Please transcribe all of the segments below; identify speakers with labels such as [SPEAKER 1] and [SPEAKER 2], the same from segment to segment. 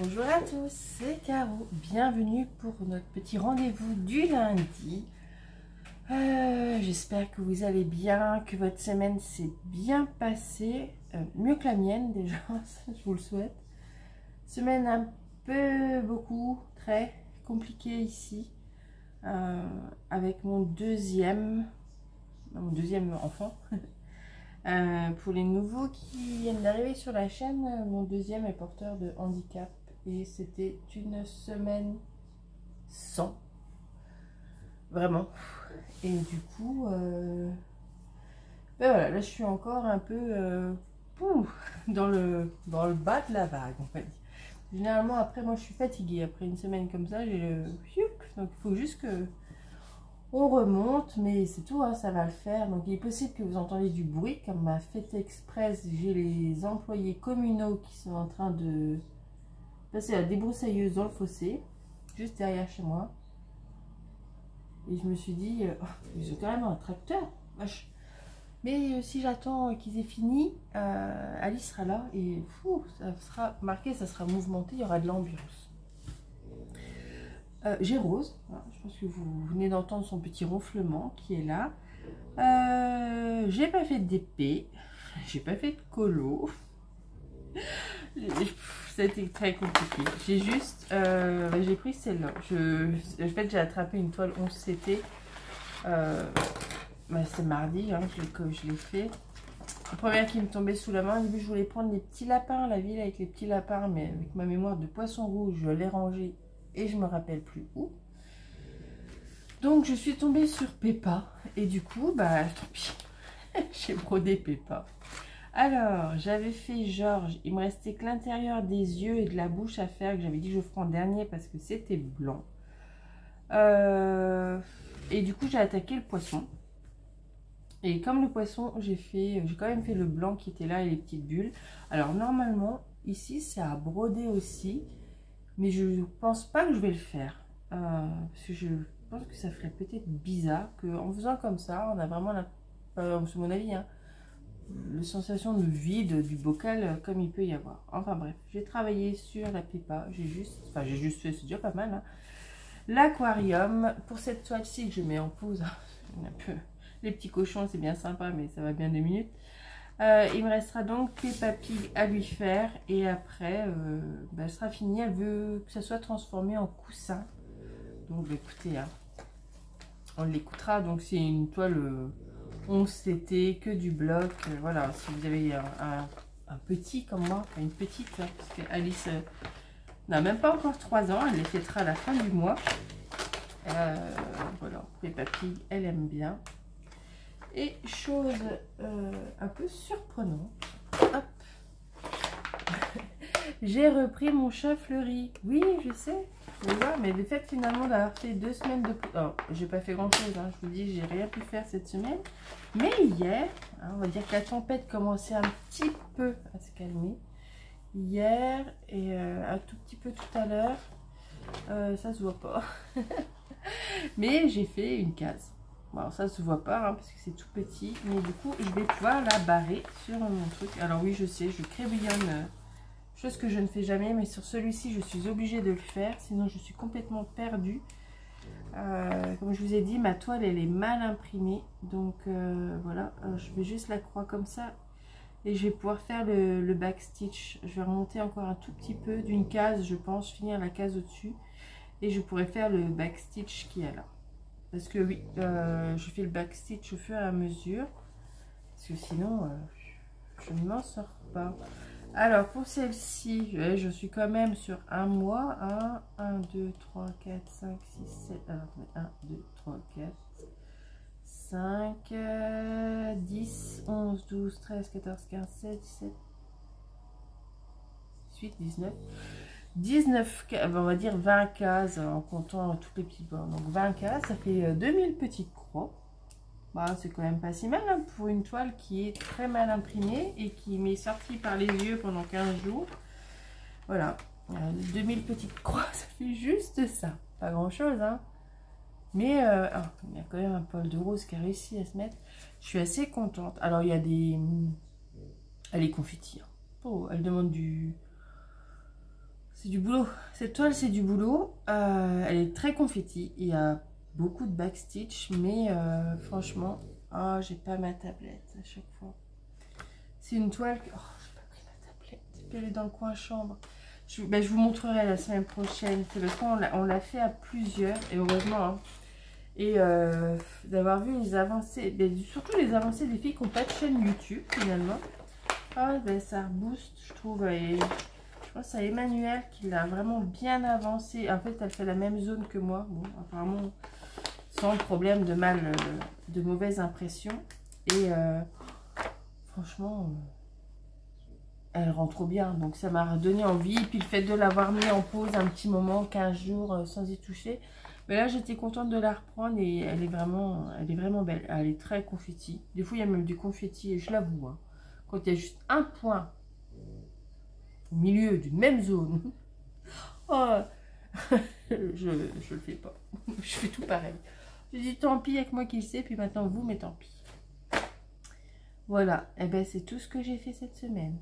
[SPEAKER 1] Bonjour à tous, c'est Caro. Bienvenue pour notre petit rendez-vous du lundi. J'espère que vous allez bien, que votre semaine s'est bien passée. Mieux que la mienne déjà, je vous le souhaite. Semaine un peu, très compliquée ici. Avec mon deuxième enfant. Pour les nouveaux qui viennent d'arriver sur la chaîne, mon deuxième est porteur de handicap et c'était une semaine sans, vraiment. Et du coup, ben voilà, là je suis encore un peu dans le bas de la vague, on va dire. Généralement après moi je suis fatiguée, après une semaine comme ça, j'ai le donc il faut juste que on remonte, mais c'est tout, hein, ça va le faire. Donc il est possible que vous entendiez du bruit, comme ma fête express, j'ai les employés communaux qui sont en train de passer la débroussailleuse dans le fossé, juste derrière chez moi. Et je me suis dit, oh, ils ont quand même un tracteur, vache. Mais si j'attends qu'ils aient fini, Alice sera là et ça sera marqué, ça sera mouvementé, il y aura de l'ambiance. J'ai Rose, voilà, je pense que vous venez d'entendre son petit ronflement qui est là. J'ai pas fait d'épée, j'ai pas fait de colo. C'était très compliqué. J'ai juste, j'ai pris celle-là. En fait, j'ai attrapé une toile 11 CT. C'est mardi hein, que je l'ai fait. La première qui me tombait sous la main, au début je voulais prendre les petits lapins, la ville avec les petits lapins, mais avec ma mémoire de poisson rouge, je l'ai rangé et je me rappelle plus où. Donc je suis tombée sur Peppa et du coup bah tant pis, j'ai brodé Peppa. Alors j'avais fait Georges, il me restait que l'intérieur des yeux et de la bouche à faire, que j'avais dit que je ferai en dernier parce que c'était blanc. Et du coup j'ai attaqué le poisson. Et comme le poisson, j'ai quand même fait le blanc qui était là et les petites bulles. Alors normalement ici c'est à broder aussi, mais je pense pas que je vais le faire parce que je pense que ça ferait peut-être bizarre qu'en faisant comme ça, on a vraiment c'est mon avis hein, la sensation de vide du bocal comme il peut y avoir. Enfin bref, j'ai travaillé sur la Peppa, j'ai juste fait, c'est déjà pas mal hein. L'aquarium pour cette toile-ci que je mets en pause, un peu les petits cochons, c'est bien sympa mais ça va bien 2 minutes. Il me restera donc Peppa Pig à lui faire et après elle sera finie. Elle veut que ça soit transformé en coussin, donc écoutez hein, on l'écoutera. Donc c'est une toile 11 CT, que du bloc, voilà. Si vous avez un petit comme moi, une petite hein, parce que Alice n'a même pas encore 3 ans, elle les fêtera à la fin du mois. Voilà, Peppa Pig elle aime bien. Et chose un peu surprenante, hop, j'ai repris mon chat fleuri. Oui, je sais, mais le fait finalement d'avoir fait 2 semaines de... Alors, j'ai pas fait grand chose, hein, je vous dis, j'ai rien pu faire cette semaine. Mais hier, hein, on va dire que la tempête commençait un petit peu à se calmer. Hier et un tout petit peu tout à l'heure, ça se voit pas. Mais j'ai fait une case. Bon, ça se voit pas hein, parce que c'est tout petit, mais du coup je vais pouvoir la barrer sur mon truc. Alors oui, je sais, je crébouillonne, chose que je ne fais jamais, mais sur celui-ci je suis obligée de le faire, sinon je suis complètement perdue. Comme je vous ai dit, ma toile elle est mal imprimée, donc voilà, je vais juste la croix comme ça et je vais pouvoir faire le backstitch. Je vais remonter encore un tout petit peu d'une case, je pense, finir la case au-dessus et je pourrai faire le backstitch qui est là. Parce que oui, je fais le backstitch au fur et à mesure. Parce que sinon, je ne m'en sors pas. Alors, pour celle-ci, je suis quand même sur un mois. 1, 2, 3, 4, 5, 6, 7. Alors, 1, 2, 3, 4, 5, 10, 11, 12, 13, 14, 15, 16, 17, 18, 19. 19, on va dire 20 cases en comptant toutes les petits bords. Donc 20 cases, ça fait 2000 petites croix. Bah, c'est quand même pas si mal hein, pour une toile qui est très mal imprimée et qui m'est sortie par les yeux pendant 15 jours. Voilà, 2000 petites croix, ça fait juste ça. Pas grand chose, hein. Mais il y a quand même un poil de rose qui a réussi à se mettre. Je suis assez contente. Alors il y a des... Elle est confetti. Hein. Oh, elle demande du... C'est du boulot. Cette toile, c'est du boulot. Elle est très confetti. Il y a beaucoup de backstitch, mais franchement, j'ai pas ma tablette à chaque fois. C'est une toile que... Oh, j'ai pas pris ma tablette. Elle est dans le coin chambre. Je vous montrerai la semaine prochaine. C'est parce qu'on l'a fait à plusieurs, et heureusement. Hein. Et d'avoir vu les avancées, surtout les avancées des filles qui n'ont pas de chaîne YouTube finalement. Ça rebooste, je trouve. Et je pense à Emmanuel qui l'a vraiment bien avancé. En fait, elle fait la même zone que moi. Bon, apparemment, sans problème de mal, de mauvaise impression. Et franchement, elle rend trop bien. Donc ça m'a redonné envie. Puis le fait de l'avoir mis en pause un petit moment, 15 jours sans y toucher. Mais là, j'étais contente de la reprendre et elle est vraiment belle. Elle est très confetti. Des fois, il y a même du confetti, et je l'avoue. Hein, quand il y a juste un point au milieu d'une même zone, je le fais pas. Je fais tout pareil. Je dis tant pis, avec moi qui le sais, puis maintenant vous, mais tant pis. Voilà, et ben c'est tout ce que j'ai fait cette semaine.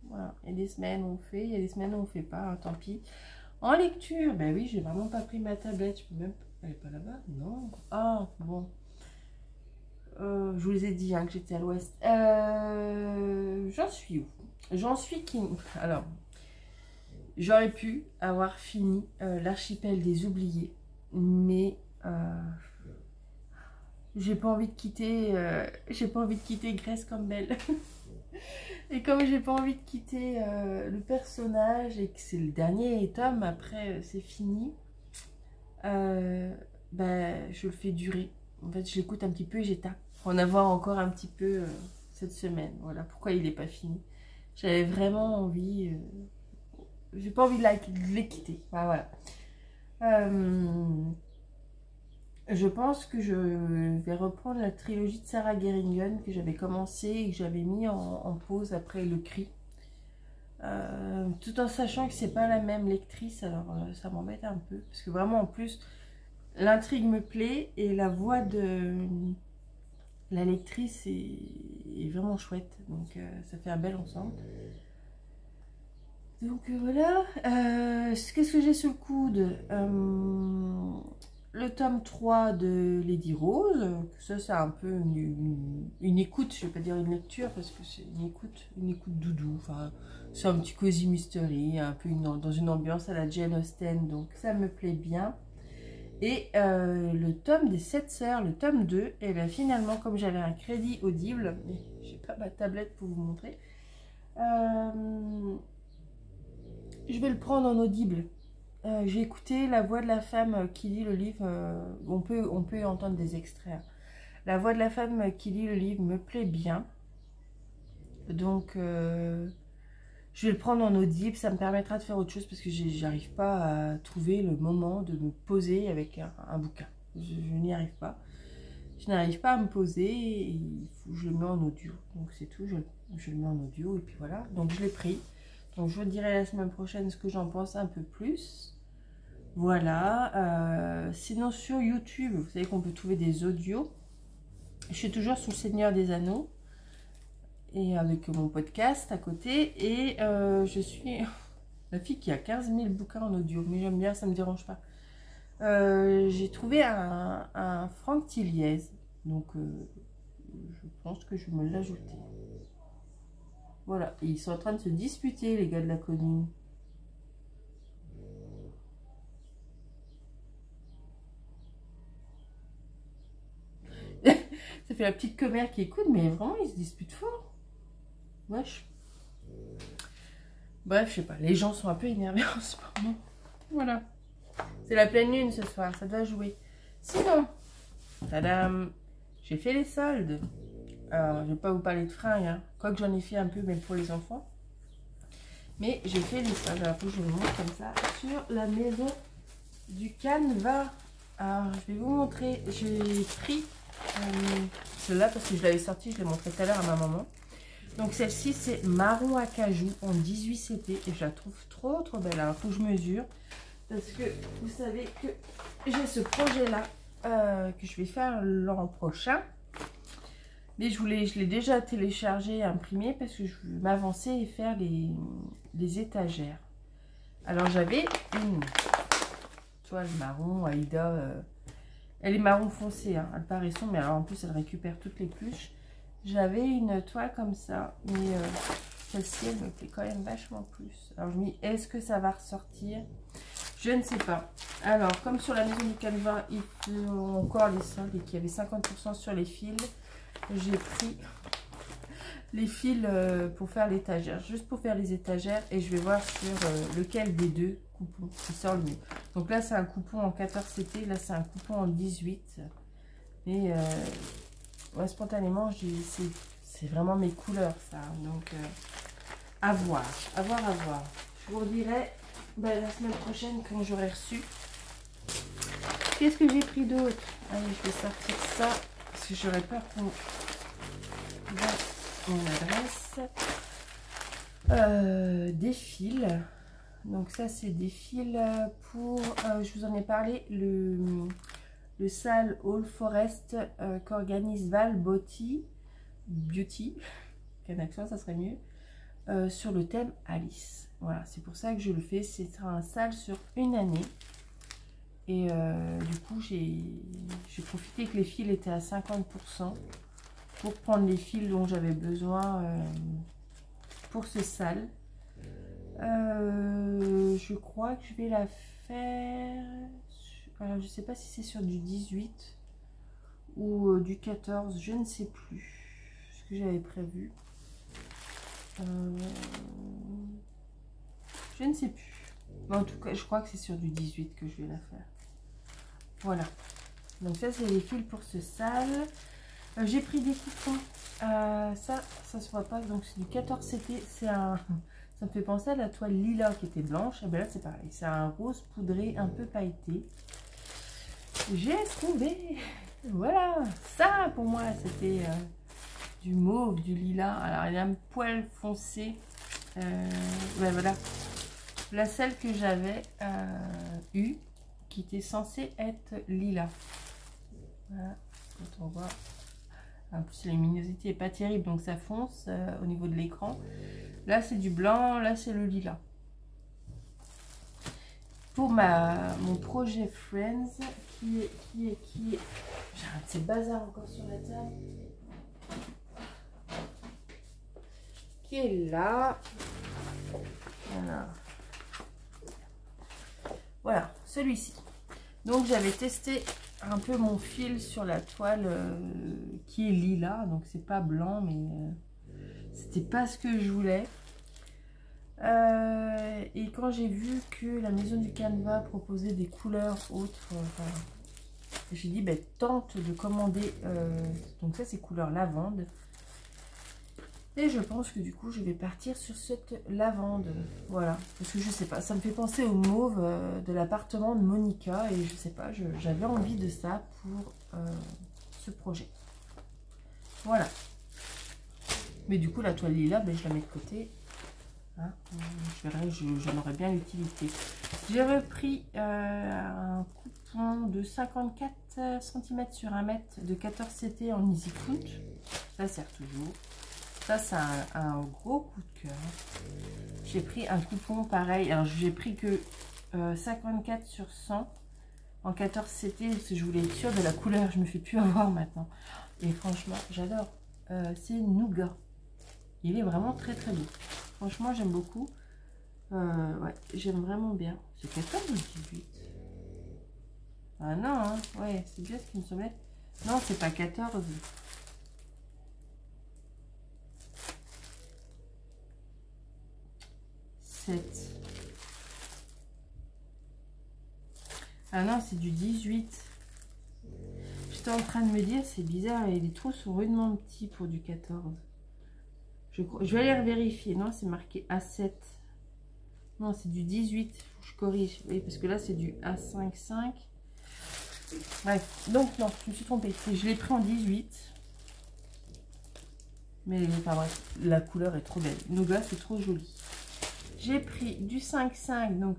[SPEAKER 1] Voilà, il y a des semaines où on fait, il y a des semaines où on fait pas, hein, tant pis. En lecture, ben oui, j'ai vraiment pas pris ma tablette. Je peux même... Elle est pas là-bas? Non. Ah, bon. Je vous les ai dit hein, que j'étais à l'ouest. J'en suis où? J'en suis qui... Alors, j'aurais pu avoir fini l'archipel des oubliés, mais j'ai pas envie de quitter. J'ai pas envie de quitter Grace Campbell. Et comme j'ai pas envie de quitter le personnage et que c'est le dernier tome, après c'est fini, je le fais durer. En fait, je l'écoute un petit peu et j'éteins. Pour en avoir encore un petit peu cette semaine. Voilà pourquoi il n'est pas fini. J'avais vraiment envie... j'ai pas envie de les quitter. Voilà. Je pense que je vais reprendre la trilogie de Sarah Geringen que j'avais commencé et que j'avais mis en pause après Le Cri. Tout en sachant que c'est pas la même lectrice, alors ça m'embête un peu. Parce que vraiment en plus, l'intrigue me plaît et la voix de la lectrice est vraiment chouette. Donc ça fait un bel ensemble. Donc voilà. Qu'est-ce que j'ai sous le coude? Le tome 3 de Lady Rose, ça c'est un peu une écoute, je vais pas dire une lecture parce que c'est une écoute doudou, enfin c'est un petit cosy mystery, un peu dans une ambiance à la Jane Austen, donc ça me plaît bien. Et le tome des 7 sœurs, le tome 2, et bien finalement comme j'avais un crédit audible, mais j'ai pas ma tablette pour vous montrer, je vais le prendre en audible. J'ai écouté la voix de la femme qui lit le livre, on peut entendre des extraits. La voix de la femme qui lit le livre me plaît bien. Donc, je vais le prendre en audible, ça me permettra de faire autre chose parce que j'arrive pas à trouver le moment de me poser avec un bouquin. Je n'y arrive pas. Je n'arrive pas à me poser et il faut que je le mets en audio. Donc c'est tout, je le mets en audio et puis voilà. Donc je l'ai pris. Donc je vous dirai la semaine prochaine ce que j'en pense un peu plus. Voilà. Sinon sur YouTube, vous savez qu'on peut trouver des audios. Je suis toujours sous le Seigneur des Anneaux. Et avec mon podcast à côté. Et je suis la fille qui a 15 000 bouquins en audio. Mais j'aime bien, ça ne me dérange pas. J'ai trouvé un Franck Tilliez. Donc je pense que je vais me l'ajouter. Voilà, et ils sont en train de se disputer, les gars de la commune. Ça fait la petite commère qui écoute, mais vraiment, ils se disputent fort. Wesh. Bref, je sais pas, les gens sont un peu énervés en ce moment. Voilà. C'est la pleine lune ce soir, ça doit jouer. Sinon, tadam, j'ai fait les soldes. Alors, je vais pas vous parler de fringues, hein. Quoique j'en ai fait un peu, même pour les enfants. Mais j'ai fait les soldes. Alors, faut que je vous montre comme ça sur la maison du Canva. Alors, je vais vous montrer. J'ai pris celle-là parce que je l'avais sortie, je l'ai montré tout à l'heure à ma maman. Donc, celle-ci, c'est marron acajou en 18 CT et je la trouve trop belle. Alors, il faut que je mesure parce que vous savez que j'ai ce projet-là que je vais faire l'an prochain. Mais je l'ai déjà téléchargé et imprimé parce que je veux m'avancer et faire les étagères. Alors j'avais une toile marron Aïda. Elle est marron foncé, hein, elle paraît sombre, mais alors en plus elle récupère toutes les pluches. J'avais une toile comme ça, mais celle-ci elle me plaît quand même vachement plus. Alors je me dis, est-ce que ça va ressortir? Je ne sais pas. Alors comme sur la maison du Canva, ils font encore les soldes et qu'il y avait 50% sur les fils, j'ai pris les fils pour faire l'étagère, juste pour faire les étagères, et je vais voir sur lequel des deux coupons qui sort le mieux. Donc là c'est un coupon en 14 CT, là c'est un coupon en 18, et ouais, spontanément c'est vraiment mes couleurs ça, donc à voir, à voir, à voir. Je vous redirai la semaine prochaine quand j'aurai reçu. Qu'est-ce que j'ai pris d'autre? Allez, je vais sortir ça parce que j'aurais peur qu'on voit mon adresse. Des fils. Donc ça c'est des fils pour, je vous en ai parlé, le sale All Forest qu'organise Val Beauty, qu'un accent ça serait mieux, sur le thème Alice. Voilà, c'est pour ça que je le fais. C'est un sale sur une année. Et du coup, j'ai profité que les fils étaient à 50% pour prendre les fils dont j'avais besoin pour ce sale. Je crois que je vais la faire. Alors, je ne sais pas si c'est sur du 18 ou du 14. Je ne sais plus ce que j'avais prévu. Je ne sais plus. Mais en tout cas, je crois que c'est sur du 18 que je vais la faire. Voilà. Donc ça, c'est les fils pour ce sale. J'ai pris des coupons. Ça se voit pas. Donc c'est du 14 CT. C'est un... Ça me fait penser à la toile lilas qui était blanche. Et bien là, c'est pareil. C'est un rose poudré un peu pailleté. J'ai trouvé. Voilà. Ça, pour moi, c'était du mauve, du lilas. Alors, il y a un poil foncé. Ouais, voilà. La celle que j'avais eue, qui était censée être lilas. Voilà. Quand on voit. En plus, la luminosité n'est pas terrible, donc ça fonce au niveau de l'écran. Là, c'est du blanc, là, c'est le lilas. Pour mon projet Friends, qui est... J'arrête ces bazars encore sur la table. Qui est là. Voilà, celui-ci. Donc, j'avais testé un peu mon fil sur la toile qui est lilas, donc c'est pas blanc, mais c'était pas ce que je voulais. Et quand j'ai vu que la maison du Canva proposait des couleurs autres, j'ai dit ben, tente de commander. Donc ça c'est couleur lavande. Et je pense que du coup je vais partir sur cette lavande. Voilà, parce que je sais pas, ça me fait penser au mauve de l'appartement de Monica. Et je sais pas, j'avais envie de ça pour ce projet. Voilà. Mais du coup la toile lilas, ben, je la mets de côté. Hein, je verrai, j'en aurai bien l'utilité. J'ai repris un coupon de 54 cm sur 1 mètre de 14 CT en Easy Foot. Ça sert toujours. Ça, c'est un gros coup de cœur. J'ai pris un coupon pareil. Alors, j'ai pris que 54 sur 100 en 14 CT parce que je voulais être sûre de la couleur. Je me fais plus avoir maintenant. Et franchement, j'adore. C'est Nougat. Il est vraiment très très beau. Franchement, j'aime beaucoup. Ouais, j'aime vraiment bien. C'est 14 ou 18? Ah non, hein. Ouais, c'est bien ce qui me semblait. Non, c'est pas 14. Ah non, c'est du 18. J'étais en train de me dire, c'est bizarre, les trous sont rudement petits pour du 14. Je vais aller vérifier. Non, c'est marqué A7. Non, c'est du 18. Faut que je corrige. Oui, parce que là, c'est du A5,5. Bref, donc non, je me suis trompée. Je l'ai pris en 18. Mais enfin bref, la couleur est trop belle. Nougat, c'est trop joli. J'ai pris du 5,5, donc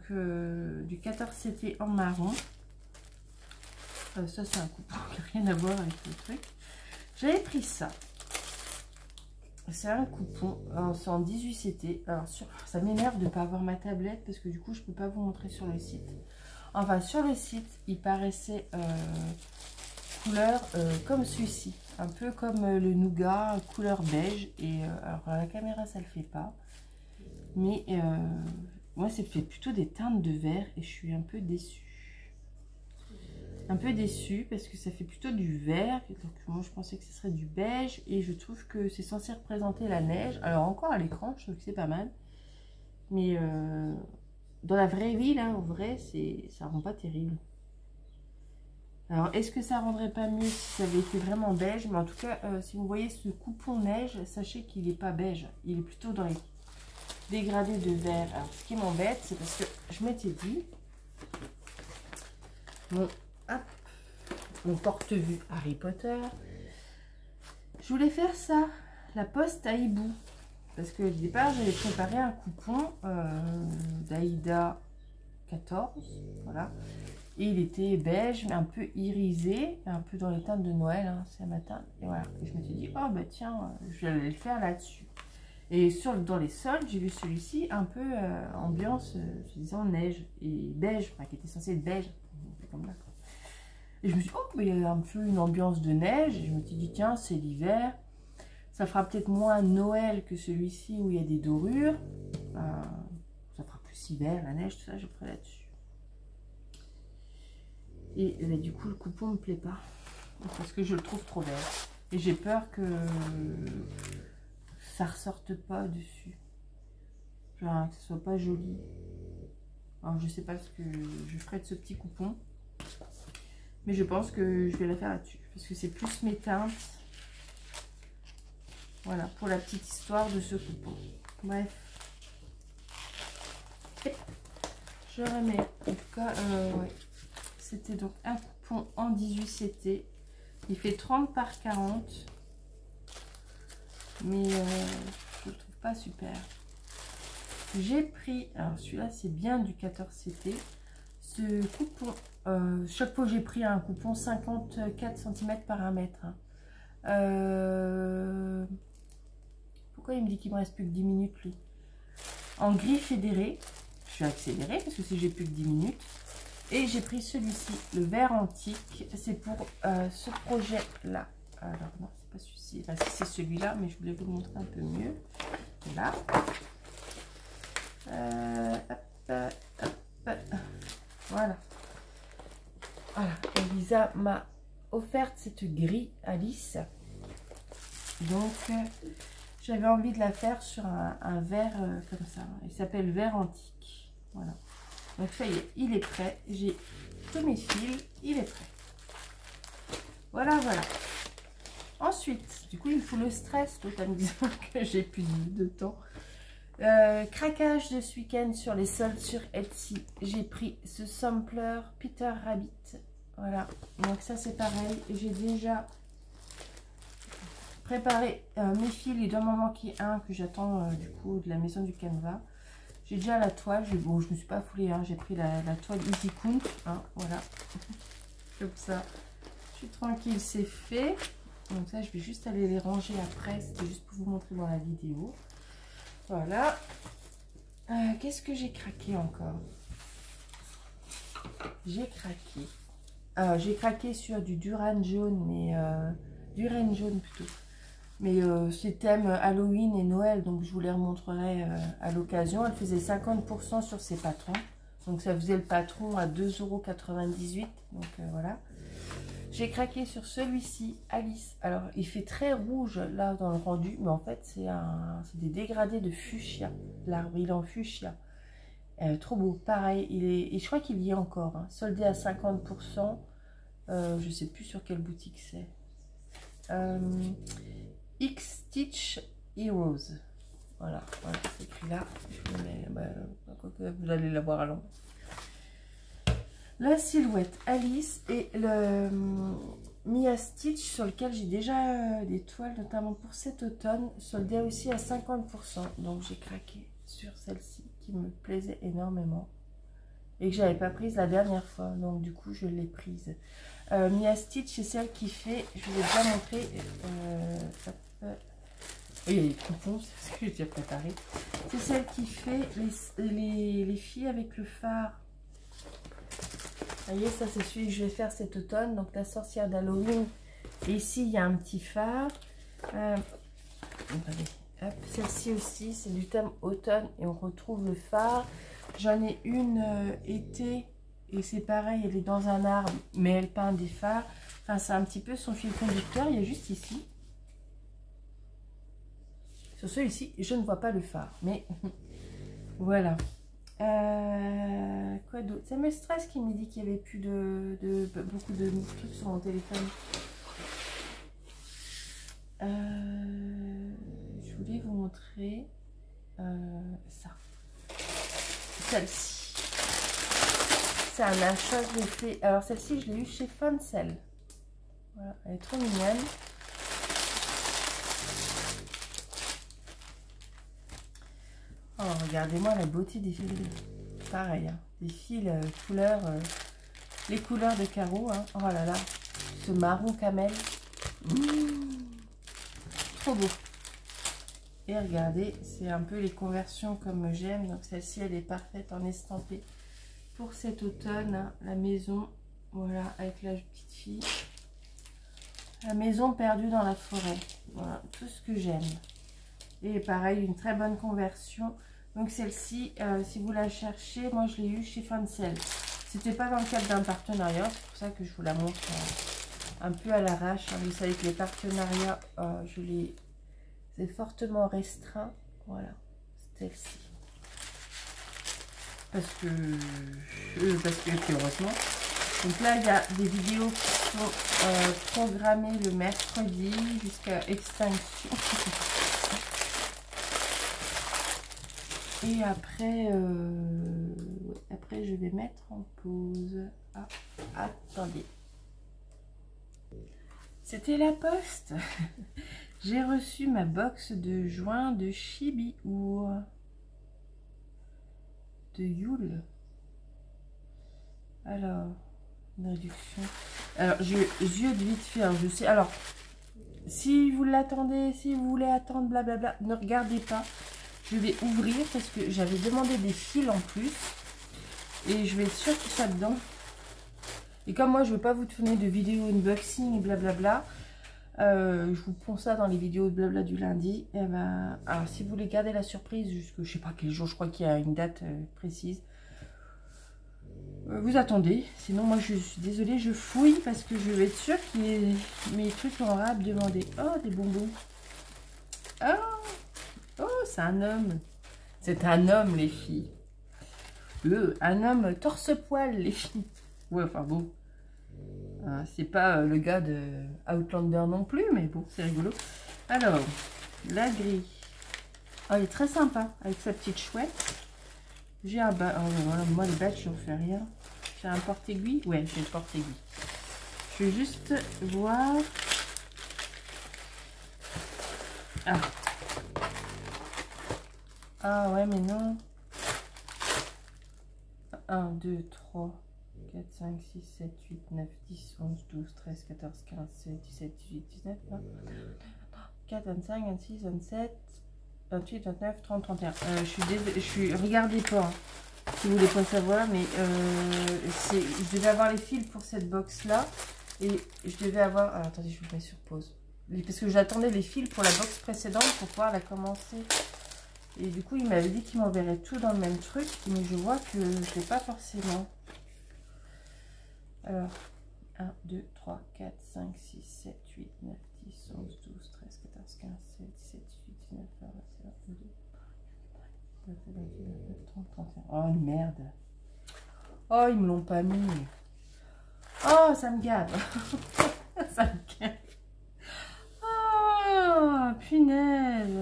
[SPEAKER 1] du 14 CT en marron. Ça, c'est un coupon qui n'a rien à voir avec le truc. J'avais pris ça. C'est un coupon, c'est en 18 CT. Alors ça m'énerve de ne pas avoir ma tablette parce que du coup je peux pas vous montrer sur le site. Enfin sur le site il paraissait couleur comme celui-ci, un peu comme le nougat, couleur beige. Et alors à la caméra ça le fait pas, mais moi ça fait plutôt des teintes de vert et je suis un peu déçue. Un peu déçue parce que ça fait plutôt du vert, donc moi je pensais que ce serait du beige et je trouve que c'est censé représenter la neige. Alors encore à l'écran je trouve que c'est pas mal, mais dans la vraie vie là, en vrai ça rend pas terrible. Alors est-ce que ça rendrait pas mieux si ça avait été vraiment beige? Mais en tout cas si vous voyez ce coupon neige, sachez qu'il n'est pas beige, il est plutôt dans les dégradés de vert. Alors ce qui m'embête c'est parce que je m'étais dit bon, mon porte-vue Harry Potter, je voulais faire ça, la poste à hibou, parce que au départ j'avais préparé un coupon d'Aïda 14, voilà, et il était beige mais un peu irisé, un peu dans les teintes de Noël, hein, c'est ma teinte, et voilà, et je me suis dit oh bah tiens, je vais le faire là-dessus. Et dans les soldes j'ai vu celui-ci un peu ambiance disons neige et beige, enfin qui était censé être beige, comme là. Et je me suis dit, oh, mais il y a un peu une ambiance de neige. Et je me suis dit, tiens, c'est l'hiver. Ça fera peut-être moins Noël que celui-ci où il y a des dorures. Ça fera plus hiver, la neige, tout ça, je ferai là-dessus. Et bah, du coup, le coupon ne me plaît pas. Parce que je le trouve trop vert. Et j'ai peur que ça ressorte pas dessus. Genre, que ce soit pas joli. Alors, je sais pas ce que je ferai de ce petit coupon. Mais je pense que je vais la faire là-dessus. Parce que c'est plus mes teintes. Voilà, pour la petite histoire de ce coupon. Bref. Je remets. En tout cas, ouais. C'était donc un coupon en 18 CT. Il fait 30 par 40. Mais je le trouve pas super. J'ai pris... Alors celui-là, c'est bien du 14 CT. Ce coupon... chaque fois que j'ai pris un coupon 54 cm par 1 mètre. Pourquoi il me dit qu'il me reste plus que 10 minutes lui? En gris fédéré. Je suis accélérée parce que si j'ai plus que 10 minutes. Et j'ai pris celui-ci, le vert antique. C'est pour ce projet là. Alors non, c'est pas celui-ci. Enfin, c'est celui-là, mais je voulais vous le montrer un peu mieux. Là. Voilà. Voilà, Elisa m'a offert cette grille Alice. Donc, j'avais envie de la faire sur un verre comme ça. Il s'appelle verre antique. Voilà. Donc, ça y est, il est prêt. J'ai tous mes fils, il est prêt. Voilà, voilà. Ensuite, du coup, il faut le stress tout en me disant que j'ai plus de temps. Craquage de ce week-end sur les soldes sur Etsy. J'ai pris ce sampler Peter Rabbit. Voilà, donc ça c'est pareil. J'ai déjà préparé mes fils. Il doit m'en manquer un que j'attends du coup de la maison du Canva. J'ai déjà la toile. Bon, je me suis pas foulée, hein. J'ai pris la toile Easy Count. Hein, voilà, comme ça. Je suis tranquille, c'est fait. Donc ça, je vais juste aller les ranger après. C'était juste pour vous montrer dans la vidéo. Voilà. Qu'est-ce que j'ai craqué encore? J'ai craqué. J'ai craqué sur du Duran jaune, mais Duran jaune plutôt. Mais c'est thème Halloween et Noël, donc je vous les remontrerai à l'occasion. Elle faisait 50% sur ses patrons. Donc ça faisait le patron à 2,98 €. Donc voilà. J'ai craqué sur celui-ci, Alice. Alors, il fait très rouge là dans le rendu, mais en fait, c'est des dégradés de fuchsia. L'arbre, il est en fuchsia. Trop beau. Pareil, et je crois qu'il y est encore. Hein, soldé à 50%. Je sais plus sur quelle boutique c'est. X-Stitch Heroes. Voilà, voilà c'est écrit là. Je le mets, vous allez la voir à l'ombre. La silhouette Alice et le Mia Stitch sur lequel j'ai déjà des toiles, notamment pour cet automne, soldé aussi à 50%. Donc j'ai craqué sur celle-ci qui me plaisait énormément et que j'avais pas prise la dernière fois. Donc du coup je l'ai prise. Mia Stitch, c'est celle qui fait, je vous ai déjà montré, Oui, il y a les coupons, c'est ce que j'ai déjà préparé. C'est celle qui fait les filles avec le phare. Vous voyez, ça c'est celui que je vais faire cet automne. Donc la sorcière d'Halloween. Et ici, il y a un petit phare. Celle-ci aussi, c'est du thème automne. Et on retrouve le phare. J'en ai une été. Et c'est pareil, elle est dans un arbre. Mais elle peint des phares. Enfin, c'est un petit peu son fil conducteur. Il y a juste ici. Sur celui-ci, je ne vois pas le phare. Mais voilà. Quoi d'autre? Ça me stresse qui me dit qu'il n'y avait plus beaucoup de trucs sur mon téléphone. Je voulais vous montrer ça. Celle-ci. C'est un achat que j'ai fait. Alors celle-ci, je l'ai eu chez Foncel. Voilà, elle est trop mignonne. Oh, regardez-moi la beauté des fils. Pareil, hein, des fils couleurs, les couleurs de carreaux. Hein. Oh là là, ce marron camel. Trop beau. Et regardez, c'est un peu les conversions comme j'aime. Donc celle-ci, elle est parfaite en estampé pour cet automne. Hein, la maison, voilà, avec la petite fille. La maison perdue dans la forêt. Voilà, tout ce que j'aime. Et pareil, une très bonne conversion. Donc celle-ci, si vous la cherchez, moi je l'ai eu chez Foncel. C'était pas dans le cadre d'un partenariat, c'est pour ça que je vous la montre un peu à l'arrache. Hein. Vous savez que les partenariats, c'est fortement restreint. Voilà, celle-ci. Parce que heureusement. Donc là, il y a des vidéos qui sont programmées le mercredi jusqu'à extinction. Et après, après, je vais mettre en pause. Ah, attendez. C'était la poste. J'ai reçu ma box de joints de Chibi-Our. De Yule. Alors, une réduction. Alors, j'ai yeux de vite fait. Alors, je sais. Alors, si vous l'attendez, si vous voulez attendre, blablabla, ne regardez pas. Je vais ouvrir parce que j'avais demandé des fils en plus. Et je vais être sûre qu'il soit dedans. Et comme moi, je ne veux pas vous tourner de vidéos unboxing et blablabla. Je vous ponds ça dans les vidéos de blabla du lundi. Et ben, alors, si vous voulez garder la surprise jusqu'à je sais pas quel jour, je crois qu'il y a une date précise. Vous attendez. Sinon, moi, je suis désolée, je fouille parce que je vais être sûre que mes trucs en rab demandés. Oh, des bonbons. Oh! Oh, c'est un homme. C'est un homme, les filles. Un homme torse-poil, les filles. Ouais, enfin bon. C'est pas le gars de Outlander non plus, mais bon, c'est rigolo. Alors, la grille. Oh, il est très sympa, avec sa petite chouette. J'ai un badge. Oh, voilà, moi, les badges, j'en fais rien. J'ai un porte-aiguille. Ouais, j'ai le porte-aiguille. Je vais juste voir. Ah. Ah ouais, mais non. 1, 2, 3, 4, 5, 6, 7, 8, 9, 10, 11, 12, 13, 14, 15, 16, 17, 18, 19, 20, 4, 25, 26, 27, 28, 29, 30, 31. Je suis... Regardez pas, hein, si vous voulez pas savoir, mais je devais avoir les fils pour cette box-là. Et je devais avoir... Ah, attendez, je vous mets sur pause. Parce que j'attendais les fils pour la box précédente pour pouvoir la commencer. Et du coup, il m'avait dit qu'il m'enverrait tout dans le même truc, mais je vois que je n'ai pas forcément. Alors, 1, 2, 3, 4, 5, 6, 7, 8, 9, 10, 11, 12, 13, 14, 15, 16, 17, 18, 19, 20, 21, 22, 29, 30, 31. Oh merde. Oh, ils me l'ont pas mis. Oh, ça me gave. Ça me gave. Oh, punaise.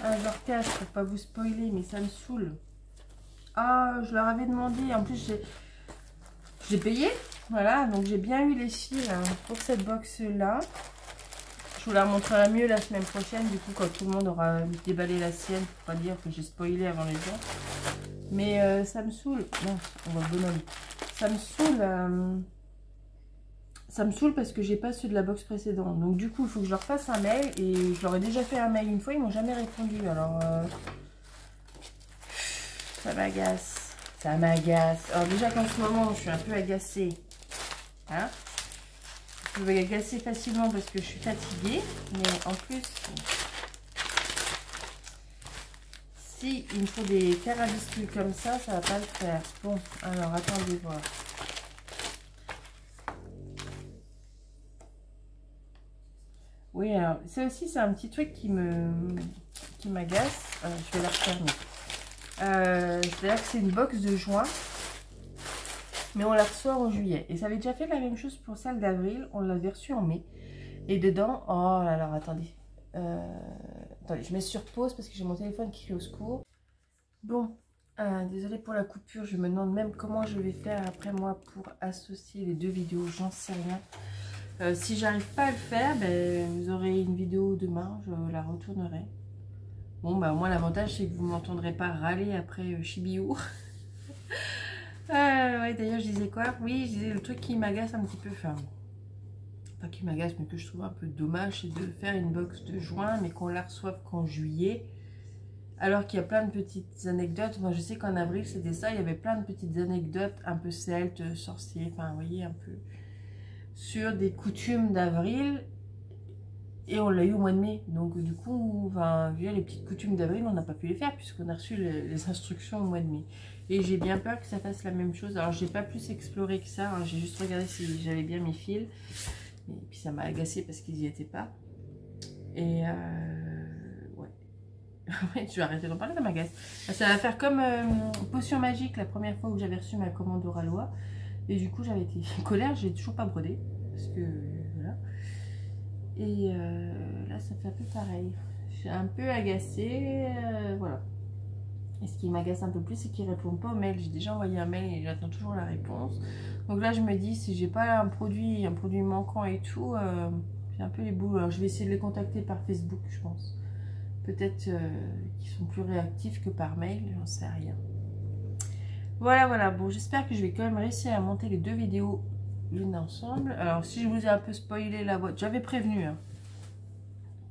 [SPEAKER 1] Ah, je leur cache pour pas vous spoiler, mais ça me saoule. Ah, je leur avais demandé. En plus, j'ai payé. Voilà, donc j'ai bien eu les fils pour cette box-là. Je vous la montrerai mieux la semaine prochaine, du coup, quand tout le monde aura déballé la sienne, pour pas dire que j'ai spoilé avant les gens. Mais ça me saoule. Non, on va bonhomme. Ça me saoule. ça me saoule parce que j'ai pas ceux de la box précédente. Donc du coup, il faut que je leur fasse un mail. Et je leur ai déjà fait un mail une fois, ils m'ont jamais répondu. Alors, ça m'agace. Ça m'agace. Alors déjà qu'en ce moment, je suis un peu agacée. Hein? Je vais agacer facilement parce que je suis fatiguée. Mais en plus, si il me faut des carabiscules comme ça va pas le faire. Bon, alors attendez voir. Oui, alors ça aussi c'est un petit truc qui m'agace. Je vais la refermer. C'est-à-dire que c'est une box de juin, mais on la reçoit en juillet. Et ça avait déjà fait la même chose pour celle d'avril. On l'avait reçue en mai. Et dedans, oh là là, attendez. Attendez, je mets sur pause parce que j'ai mon téléphone qui crie au secours. Bon, désolée pour la coupure. Je me demande même comment je vais faire après moi pour associer les deux vidéos. J'en sais rien. Si j'arrive pas à le faire, ben, vous aurez une vidéo demain. Je la retournerai. Bon, bah, au moins l'avantage c'est que vous ne m'entendrez pas râler après Chibiou. Ouais, d'ailleurs, je disais quoi? Oui, je disais le truc qui m'agace un petit peu. Enfin, pas qui m'agace, mais que je trouve un peu dommage, c'est de faire une box de juin, mais qu'on la reçoive qu'en juillet. Alors qu'il y a plein de petites anecdotes. Moi, je sais qu'en avril, c'était ça. Il y avait plein de petites anecdotes un peu celtes, sorciers. Enfin, vous voyez, un peu sur des coutumes d'avril. Et on l'a eu au mois de mai. Donc, du coup, enfin, vu les petites coutumes d'avril, on n'a pas pu les faire puisqu'on a reçu les instructions au mois de mai. Et j'ai bien peur que ça fasse la même chose. Alors, j'ai pas plus exploré que ça. Hein. J'ai juste regardé si j'avais bien mes fils. Et puis, ça m'a agacé parce qu'ils n'y étaient pas. Et ouais. Ouais, tu vas arrêter d'en parler, ça m'agace. Ça va faire comme potion magique la première fois où j'avais reçu ma commande Oralois. Et du coup, j'avais été en colère. J'ai toujours pas brodé. Parce que, voilà. Et là, ça fait un peu pareil. Je suis un peu agacée. Voilà. Et ce qui m'agace un peu plus, c'est qu'ils ne répondent pas aux mails. J'ai déjà envoyé un mail et j'attends toujours la réponse. Donc là, je me dis, si j'ai pas un produit manquant et tout, j'ai un peu les boules. Alors, je vais essayer de les contacter par Facebook, je pense. Peut-être qu'ils sont plus réactifs que par mail, j'en sais rien. Voilà, voilà. Bon, j'espère que je vais quand même réussir à monter les deux vidéos l'une ensemble. Alors, si je vous ai un peu spoilé la boîte, j'avais prévenu hein,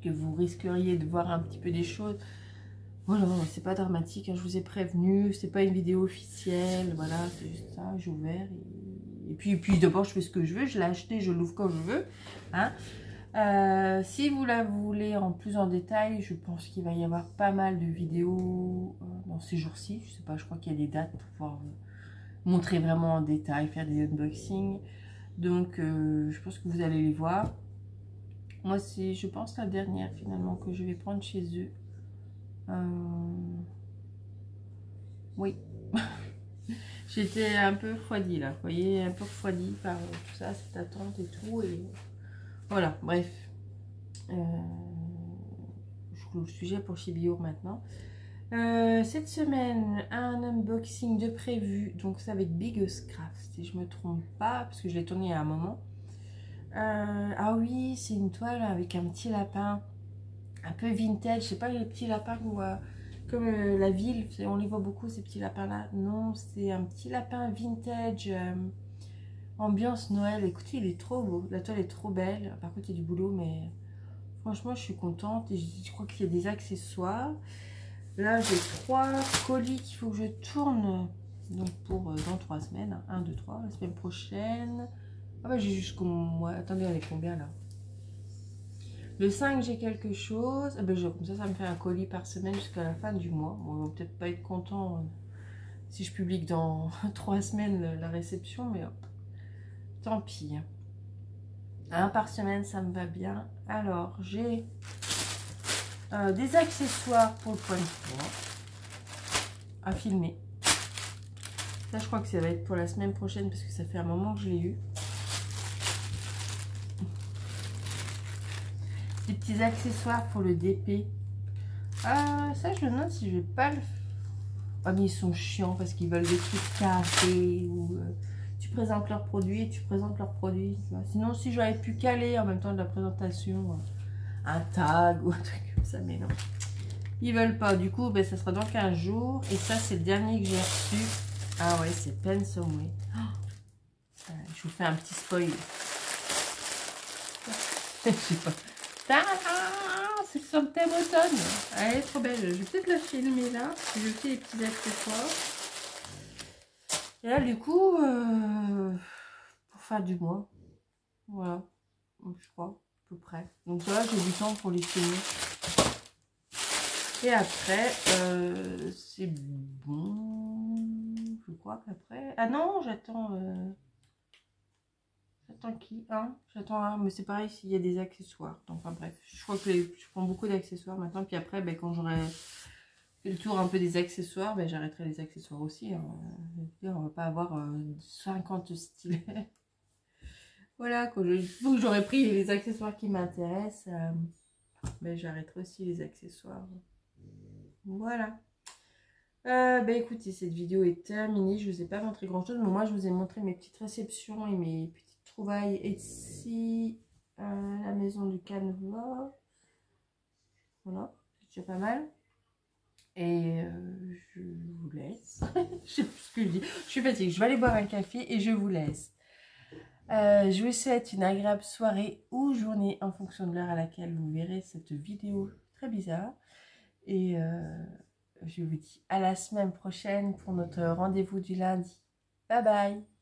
[SPEAKER 1] que vous risqueriez de voir un petit peu des choses. Voilà, c'est pas dramatique, hein, je vous ai prévenu, c'est pas une vidéo officielle, voilà, c'est juste ça, j'ai ouvert. Et puis d'abord, je fais ce que je veux, je l'ai acheté, je l'ouvre quand je veux. Hein. Si vous la voulez en plus en détail, je pense qu'il va y avoir pas mal de vidéos dans ces jours-ci. Je sais pas, je crois qu'il y a des dates pour pouvoir montrer vraiment en détail, faire des unboxings. Donc, je pense que vous allez les voir. Moi, c'est, je pense, la dernière finalement que je vais prendre chez eux. Oui. J'étais un peu refroidie là. Vous voyez, un peu refroidie par tout ça, cette attente et tout. Et voilà, bref. Je clôt le sujet pour Chibiur maintenant. Cette semaine, un unboxing de prévu. Donc, c'est avec Biggest Craft, si je me trompe pas, parce que je l'ai tourné à un moment. Ah oui, c'est une toile avec un petit lapin. Un peu vintage, je sais pas les petits lapins qu'on voit comme la ville, on les voit beaucoup ces petits lapins là. Non, c'est un petit lapin vintage, ambiance Noël. Écoutez, il est trop beau, la toile est trop belle. Par contre, il y a du boulot, mais franchement, je suis contente. Et je crois qu'il y a des accessoires. Là, j'ai 3 colis qu'il faut que je tourne. Donc, pour dans 3 semaines. 1, 2, 3, la semaine prochaine. Ah bah, j'ai jusqu'au mois. Attendez, elle est combien là? Le 5, j'ai quelque chose. Ah ben, comme ça me fait un colis par semaine jusqu'à la fin du mois. Bon, on va peut-être pas être content si je publie que dans 3 semaines la réception, mais tant pis. Un par semaine, ça me va bien. Alors, j'ai des accessoires pour le point de poids à filmer. Ça, je crois que ça va être pour la semaine prochaine parce que ça fait un moment que je l'ai eu. Des petits accessoires pour le DP. Ah, ça, je me demande si je vais pas le... Ah, mais ils sont chiants parce qu'ils veulent des trucs carrés ou tu présentes leurs produits et tu présentes leurs produits. Tu vois. Sinon, si j'aurais pu caler en même temps de la présentation un tag ou un truc comme ça, mais non. Ils veulent pas. Du coup, ben, ça sera dans 15 jours. Et ça, c'est le dernier que j'ai reçu. Ah ouais, c'est Pensome Way. Oh, je vous fais un petit spoil. Je sais pas. C'est sur le thème automne. Elle est trop belle. Je vais peut-être la filmer là. Parce que je fais les petits accessoires. Et là, du coup, pour faire du mois. Voilà. Je crois, à peu près. Donc là, j'ai du temps pour les filmer. Et après, c'est bon. Je crois qu'après... Ah non, j'attends... J'attends qui? J'attends un, mais c'est pareil s'il y a des accessoires. Donc, enfin bref, je crois que je prends beaucoup d'accessoires maintenant. Puis après, ben, quand j'aurai fait le tour un peu des accessoires, ben, j'arrêterai les accessoires aussi. Hein. On va pas avoir 50 stylets. Voilà, quand j'aurai pris les accessoires qui m'intéressent, ben, j'arrêterai aussi les accessoires. Voilà. Ben écoutez, cette vidéo est terminée. Je ne vous ai pas montré grand chose, mais moi je vous ai montré mes petites réceptions et mes petites trouvailles ici la maison du Canevas. Voilà, c'est déjà pas mal. Et je vous laisse. Je sais plus ce que je dis. Je suis fatiguée. Je vais aller boire un café et je vous laisse. Je vous souhaite une agréable soirée ou journée en fonction de l'heure à laquelle vous verrez cette vidéo très bizarre. Et je vous dis à la semaine prochaine pour notre rendez-vous du lundi. Bye bye!